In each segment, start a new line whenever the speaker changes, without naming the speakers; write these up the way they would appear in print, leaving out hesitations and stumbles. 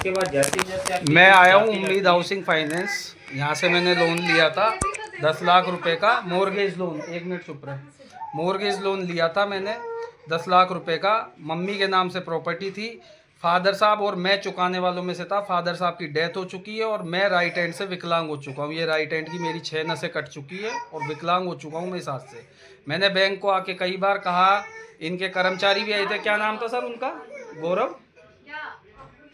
उसके बाद जैसे
मैं आया हूँ उम्मीद हाउसिंग फाइनेंस। यहाँ से मैंने लोन लिया था 10 लाख रुपए का मॉर्गेज लोन। एक मिनट चुप रहे। मॉर्गेज लोन लिया था मैंने 10 लाख रुपए का। मम्मी के नाम से प्रॉपर्टी थी। फादर साहब और मैं चुकाने वालों में से था। फादर साहब की डेथ हो चुकी है और मैं राइट हैंड से विकलांग हो चुका हूँ। ये राइट हैंड की मेरी 6 नसें कट चुकी है और विकलांग हो चुका हूँ मैं इस हाथ से। मैंने बैंक को आके कई बार कहा। इनके कर्मचारी भी आए थे। क्या नाम था सर उनका? गौरव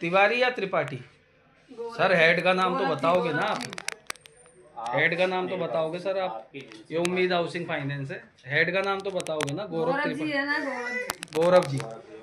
तिवारी या त्रिपाठी? सर हेड का नाम तो बताओगे ना आप? हेड का नाम तो बताओगे सर आप? ये उम्मीद हाउसिंग फाइनेंस है। हेड का नाम तो बताओगे ना? गौरव त्रिपाठी। गौरव जी।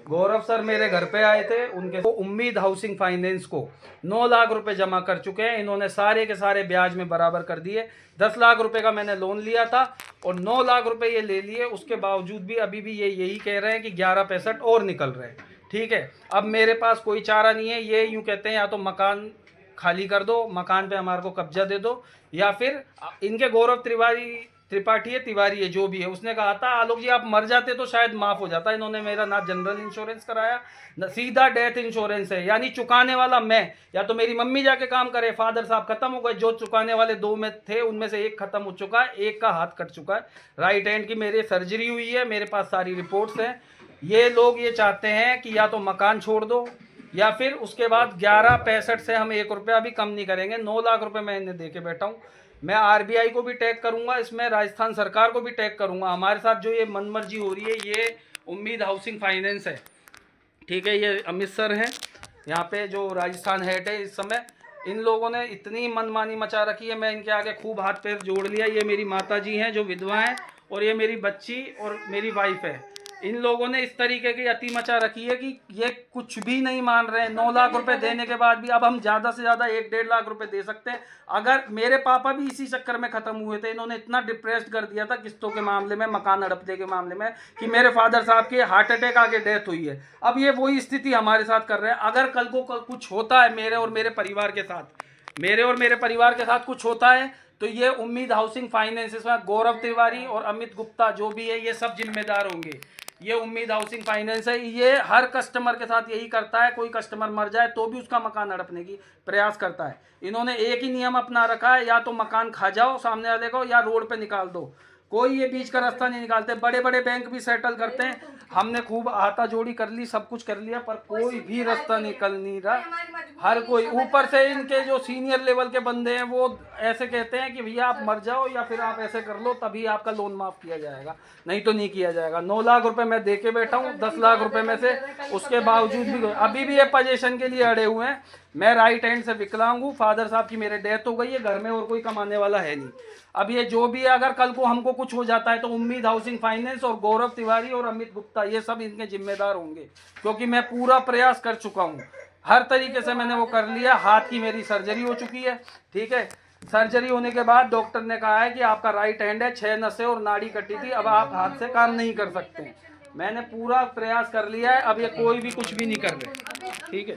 गौरव सर मेरे घर पे आए थे। उनके उम्मीद हाउसिंग फाइनेंस को 9 लाख रुपए जमा कर चुके हैं। इन्होंने सारे के सारे ब्याज में बराबर कर दिए। 10 लाख रुपए का मैंने लोन लिया था और 9 लाख रुपए ये ले लिए। उसके बावजूद भी अभी भी ये यही कह रहे हैं कि 11 और निकल रहे हैं। ठीक है, अब मेरे पास कोई चारा नहीं है। ये यूँ कहते हैं या तो मकान खाली कर दो, मकान पे हमारे को कब्जा दे दो, या फिर इनके गौरव त्रिपाठी है तिवारी है जो भी है, उसने कहा था आलोक जी आप मर जाते तो शायद माफ़ हो जाता। इन्होंने मेरा ना जनरल इंश्योरेंस कराया ना सीधा डेथ इंश्योरेंस है। यानी चुकाने वाला मैं, या तो मेरी मम्मी जाके काम करे। फादर साहब खत्म हो गए। जो चुकाने वाले 2 में थे उनमें से एक खत्म हो चुका है, एक का हाथ कट चुका है। राइट हैंड की मेरी सर्जरी हुई है। मेरे पास सारी रिपोर्ट्स हैं। ये लोग ये चाहते हैं कि या तो मकान छोड़ दो या फिर उसके बाद 11,65 से हम 1 रुपया भी कम नहीं करेंगे। 9 लाख रुपए मैं इन्हें दे के बैठा हूँ। मैं आरबीआई को भी टैग करूंगा, इसमें राजस्थान सरकार को भी टैग करूंगा। हमारे साथ जो ये मनमर्जी हो रही है ये उम्मीद हाउसिंग फाइनेंस है। ठीक है, ये अमित सर हैं यहाँ पे जो राजस्थान हेड है इस समय। इन लोगों ने इतनी मनमानी मचा रखी है। मैं इनके आगे खूब हाथ पैर जोड़ लिया। ये मेरी माता जी हैं जो विधवा हैं और ये मेरी बच्ची और मेरी वाइफ है। इन लोगों ने इस तरीके की अति मचा रखी है कि ये कुछ भी नहीं मान रहे हैं। 9 लाख रुपए देने के बाद भी अब हम ज़्यादा से ज़्यादा 1-1.5 लाख रुपए दे सकते हैं। अगर मेरे पापा भी इसी चक्कर में ख़त्म हुए थे। इन्होंने इतना डिप्रेस्ड कर दिया था किस्तों के मामले में, मकान हड़पने के मामले में, कि मेरे फादर साहब के हार्ट अटैक आके डेथ हुई है। अब ये वही स्थिति हमारे साथ कर रहे हैं। अगर कल को कुछ होता है मेरे और मेरे परिवार के साथ कुछ होता है तो ये उम्मीद हाउसिंग फाइनेंस, इसमें गौरव तिवारी और अमित गुप्ता जो भी है ये सब जिम्मेदार होंगे। ये उम्मीद हाउसिंग फाइनेंस है। ये हर कस्टमर के साथ यही करता है। कोई कस्टमर मर जाए तो भी उसका मकान हड़पने की प्रयास करता है। इन्होंने एक ही नियम अपना रखा है, या तो मकान खा जाओ सामने वाले को या रोड पे निकाल दो। कोई ये बीच का रास्ता नहीं निकालते। बड़े बड़े बैंक भी सेटल करते हैं। हमने खूब हाथा जोड़ी कर ली, सब कुछ कर लिया, पर कोई भी रास्ता निकल नहीं रहा। हर कोई, ऊपर से इनके जो सीनियर लेवल के बंदे हैं वो ऐसे कहते हैं कि भैया आप मर जाओ या फिर आप ऐसे कर लो तभी आपका लोन माफ़ किया जाएगा, नहीं तो नहीं किया जाएगा। 9 लाख रुपए मैं दे के बैठा हूँ 10 लाख रुपए में से। उसके बावजूद भी अभी भी ये पोजीशन के लिए अड़े हुए हैं। मैं राइट हैंड से विकलांग हूँ। फादर साहब की मेरे डेथ हो गई है। घर में और कोई कमाने वाला है नहीं। अब ये जो भी है, अगर कल को हमको कुछ हो जाता है तो उम्मीद हाउसिंग फाइनेंस और गौरव तिवारी और अमित गुप्ता ये सब इनके जिम्मेदार होंगे, क्योंकि मैं पूरा प्रयास कर चुका हूँ। हर तरीके से मैंने वो कर लिया। हाथ की मेरी सर्जरी हो चुकी है। ठीक है, सर्जरी होने के बाद डॉक्टर ने कहा है कि आपका राइट हैंड है, 6 नसें और नाड़ी कटी थी, अब आप हाथ से काम नहीं कर सकते। मैंने पूरा प्रयास कर लिया है। अब ये कोई भी कुछ भी नहीं कर रहे। ठीक है।